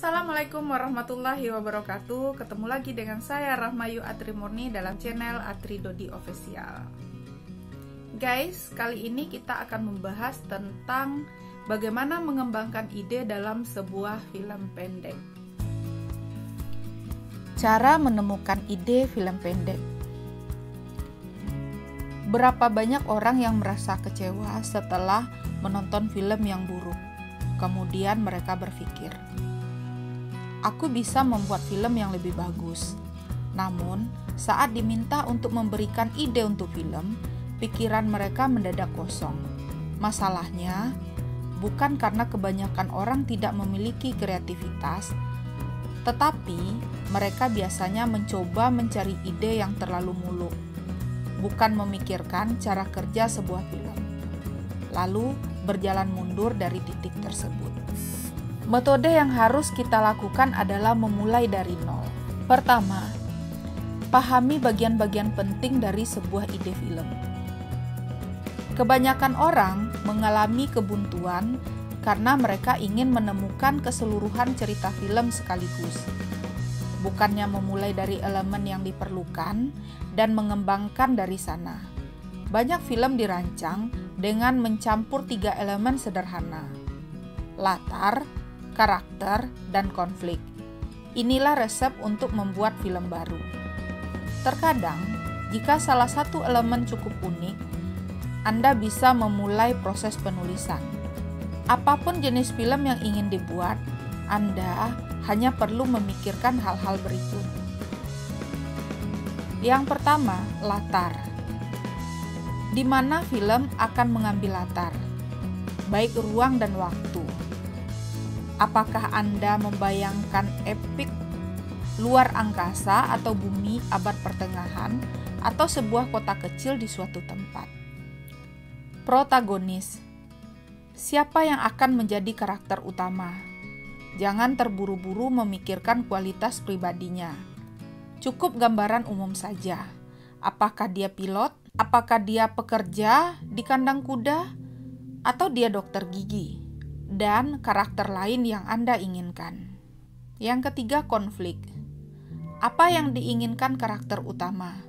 Assalamualaikum warahmatullahi wabarakatuh. Ketemu lagi dengan saya Rahmayu Atri Murni dalam channel Atri Dodi Official. Guys, kali ini kita akan membahas tentang bagaimana mengembangkan ide dalam sebuah film pendek. Cara menemukan ide film pendek. Berapa banyak orang yang merasa kecewa setelah menonton film yang buruk? Kemudian mereka berpikir, aku bisa membuat film yang lebih bagus. Namun, saat diminta untuk memberikan ide untuk film, pikiran mereka mendadak kosong. Masalahnya, bukan karena kebanyakan orang tidak memiliki kreativitas, tetapi mereka biasanya mencoba mencari ide yang terlalu muluk, bukan memikirkan cara kerja sebuah film, lalu berjalan mundur dari titik tersebut. Metode yang harus kita lakukan adalah memulai dari nol. Pertama, pahami bagian-bagian penting dari sebuah ide film. Kebanyakan orang mengalami kebuntuan karena mereka ingin menemukan keseluruhan cerita film sekaligus. Bukannya memulai dari elemen yang diperlukan dan mengembangkan dari sana. Banyak film dirancang dengan mencampur 3 elemen sederhana: latar, karakter, dan konflik. Inilah resep untuk membuat film baru. Terkadang, jika salah satu elemen cukup unik, Anda bisa memulai proses penulisan. Apapun jenis film yang ingin dibuat, Anda hanya perlu memikirkan hal-hal berikut. Yang pertama, latar. Di mana film akan mengambil latar, baik ruang dan waktu. Apakah Anda membayangkan epik luar angkasa atau bumi abad pertengahan, atau sebuah kota kecil di suatu tempat? Protagonis. Siapa yang akan menjadi karakter utama? Jangan terburu-buru memikirkan kualitas pribadinya. Cukup gambaran umum saja. Apakah dia pilot? Apakah dia pekerja di kandang kuda? Atau dia dokter gigi? Dan karakter lain yang Anda inginkan. Yang ketiga, konflik. Apa yang diinginkan karakter utama?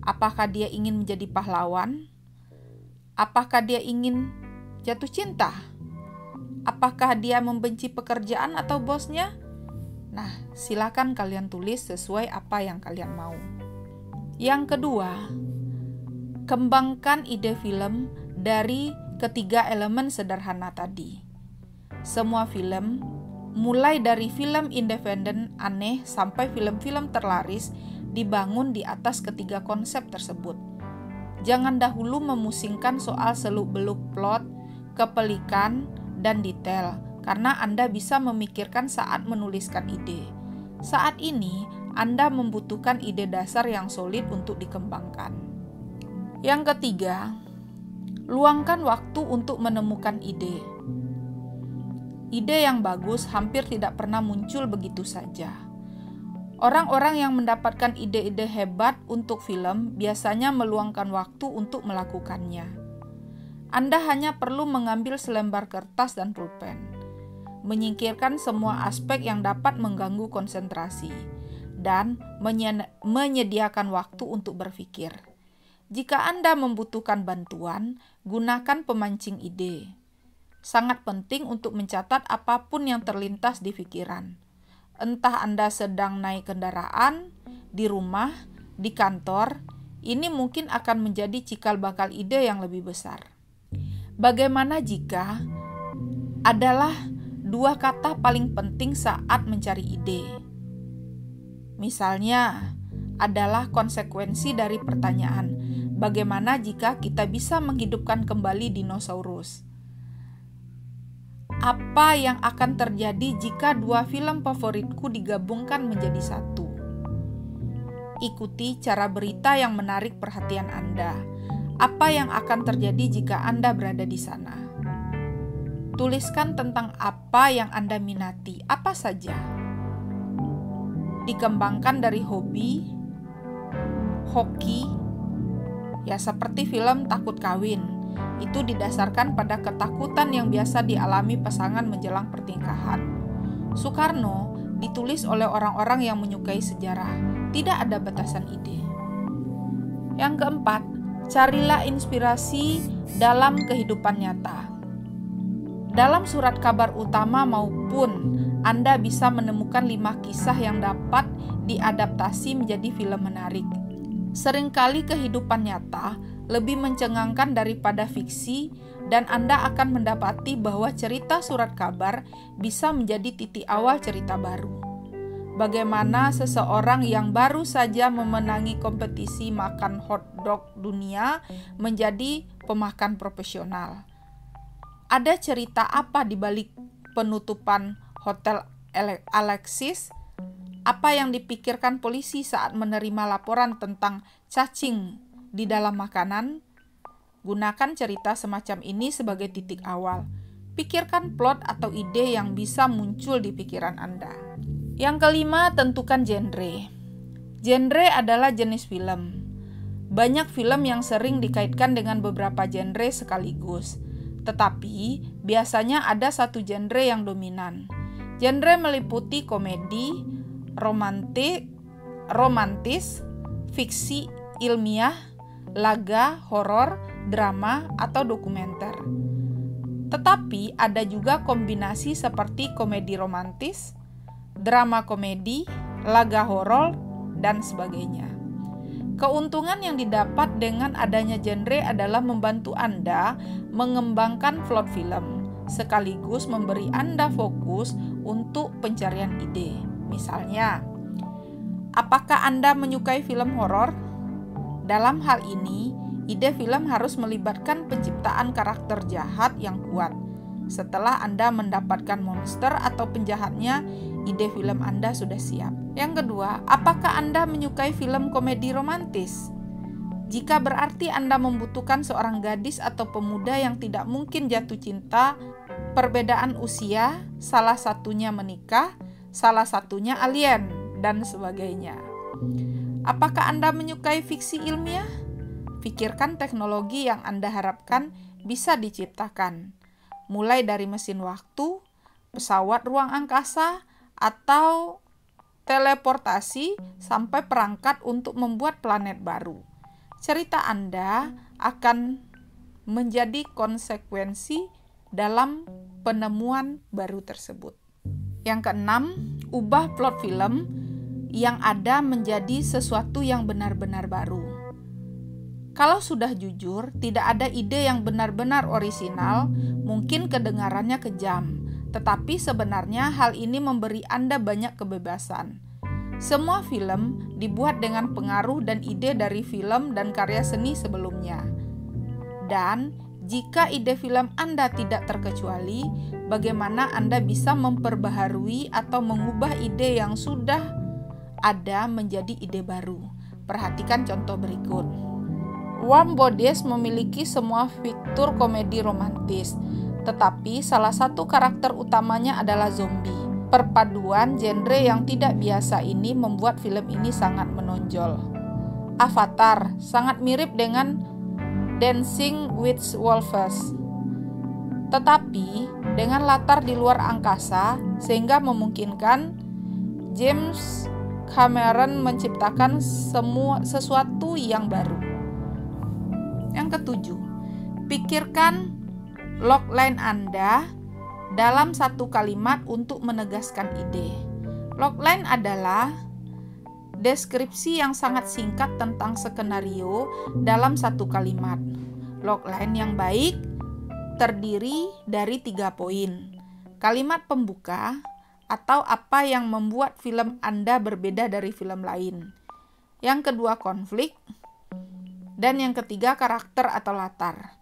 Apakah dia ingin menjadi pahlawan? Apakah dia ingin jatuh cinta? Apakah dia membenci pekerjaan atau bosnya? Nah, silakan kalian tulis sesuai apa yang kalian mau. Yang kedua, kembangkan ide film dari ketiga elemen sederhana tadi. Semua film, mulai dari film independen aneh sampai film-film terlaris, dibangun di atas ketiga konsep tersebut. Jangan dahulu memusingkan soal seluk-beluk plot, kepelikan, dan detail, karena Anda bisa memikirkan saat menuliskan ide. Saat ini, Anda membutuhkan ide dasar yang solid untuk dikembangkan. Yang ketiga, luangkan waktu untuk menemukan ide. Ide yang bagus hampir tidak pernah muncul begitu saja. Orang-orang yang mendapatkan ide-ide hebat untuk film biasanya meluangkan waktu untuk melakukannya. Anda hanya perlu mengambil selembar kertas dan pulpen, menyingkirkan semua aspek yang dapat mengganggu konsentrasi, dan menyediakan waktu untuk berpikir. Jika Anda membutuhkan bantuan, gunakan pemancing ide. Sangat penting untuk mencatat apapun yang terlintas di pikiran. Entah Anda sedang naik kendaraan, di rumah, di kantor, ini mungkin akan menjadi cikal bakal ide yang lebih besar. Bagaimana jika adalah 2 kata paling penting saat mencari ide? Misalnya, adalah konsekuensi dari pertanyaan, bagaimana jika kita bisa menghidupkan kembali dinosaurus? Apa yang akan terjadi jika 2 film favoritku digabungkan menjadi satu? Ikuti cara berita yang menarik perhatian Anda. Apa yang akan terjadi jika Anda berada di sana? Tuliskan tentang apa yang Anda minati, apa saja. Dikembangkan dari hobi, hoki, ya seperti film Takut Kawin. Itu didasarkan pada ketakutan yang biasa dialami pasangan menjelang pernikahan. Soekarno ditulis oleh orang-orang yang menyukai sejarah. Tidak ada batasan ide. Yang keempat, carilah inspirasi dalam kehidupan nyata. Dalam surat kabar utama maupun Anda bisa menemukan 5 kisah yang dapat diadaptasi menjadi film menarik. Seringkali kehidupan nyata lebih mencengangkan daripada fiksi, dan Anda akan mendapati bahwa cerita surat kabar bisa menjadi titik awal cerita baru. Bagaimana seseorang yang baru saja memenangi kompetisi makan hotdog dunia menjadi pemakan profesional. Ada cerita apa di balik penutupan Hotel Alexis? Apa yang dipikirkan polisi saat menerima laporan tentang cacing di dalam makanan? Gunakan cerita semacam ini sebagai titik awal. Pikirkan plot atau ide yang bisa muncul di pikiran Anda. Yang kelima, tentukan genre. Genre adalah jenis film. Banyak film yang sering dikaitkan dengan beberapa genre sekaligus. Tetapi, biasanya ada satu genre yang dominan. Genre meliputi komedi, romantis, fiksi ilmiah, laga, horor, drama, atau dokumenter. Tetapi ada juga kombinasi seperti komedi romantis, drama komedi, laga horor, dan sebagainya. Keuntungan yang didapat dengan adanya genre adalah membantu Anda mengembangkan plot film, sekaligus memberi Anda fokus untuk pencarian ide. Misalnya, apakah Anda menyukai film horor? Dalam hal ini, ide film harus melibatkan penciptaan karakter jahat yang kuat. Setelah Anda mendapatkan monster atau penjahatnya, ide film Anda sudah siap. Yang kedua, apakah Anda menyukai film komedi romantis? Jika berarti Anda membutuhkan seorang gadis atau pemuda yang tidak mungkin jatuh cinta, perbedaan usia, salah satunya menikah, salah satunya alien, dan sebagainya. Apakah Anda menyukai fiksi ilmiah? Pikirkan teknologi yang Anda harapkan bisa diciptakan, mulai dari mesin waktu, pesawat ruang angkasa, atau teleportasi sampai perangkat untuk membuat planet baru. Cerita Anda akan menjadi konsekuensi dalam penemuan baru tersebut. Yang keenam, ubah plot film yang ada menjadi sesuatu yang benar-benar baru. Kalau sudah jujur, tidak ada ide yang benar-benar orisinal, mungkin kedengarannya kejam, tetapi sebenarnya hal ini memberi Anda banyak kebebasan. Semua film dibuat dengan pengaruh dan ide dari film dan karya seni sebelumnya. Dan jika ide film Anda tidak terkecuali, bagaimana Anda bisa memperbaharui atau mengubah ide yang sudah ada menjadi ide baru? Perhatikan contoh berikut. Warm Bodies memiliki semua fitur komedi romantis, tetapi salah satu karakter utamanya adalah zombie. Perpaduan genre yang tidak biasa ini membuat film ini sangat menonjol. Avatar sangat mirip dengan Dancing with Wolves, tetapi dengan latar di luar angkasa, sehingga memungkinkan James Cameron menciptakan sesuatu yang baru. Yang ketujuh, pikirkan logline Anda dalam satu kalimat untuk menegaskan ide. Logline adalah deskripsi yang sangat singkat tentang skenario dalam satu kalimat. Logline yang baik terdiri dari 3 poin. Kalimat pembuka atau apa yang membuat film Anda berbeda dari film lain. Yang kedua, konflik. Dan yang ketiga, karakter atau latar.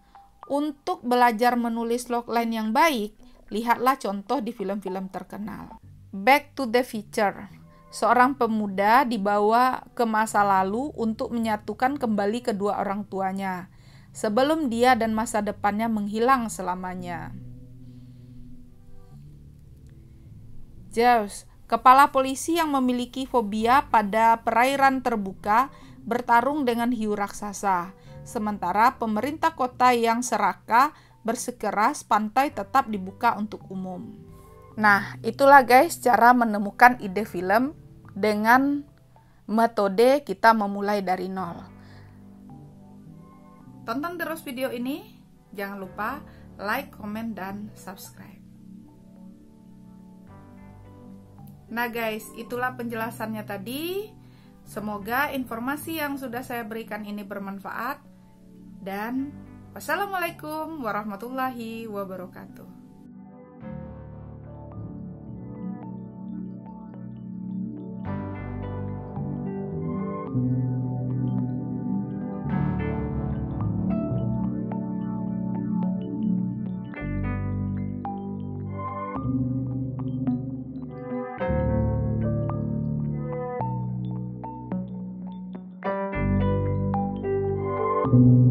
Untuk belajar menulis logline yang baik, lihatlah contoh di film-film terkenal. Back to the Future. Seorang pemuda dibawa ke masa lalu untuk menyatukan kembali kedua orang tuanya, sebelum dia dan masa depannya menghilang selamanya. Zeus, kepala polisi yang memiliki fobia pada perairan terbuka, bertarung dengan hiu raksasa, sementara pemerintah kota yang serakah bersikeras pantai tetap dibuka untuk umum. Nah, itulah guys cara menemukan ide film dengan metode kita memulai dari nol. Tonton terus video ini, jangan lupa like, komen, dan subscribe. Nah guys, itulah penjelasannya tadi. Semoga informasi yang sudah saya berikan ini bermanfaat. Dan wassalamualaikum warahmatullahi wabarakatuh. Thank you.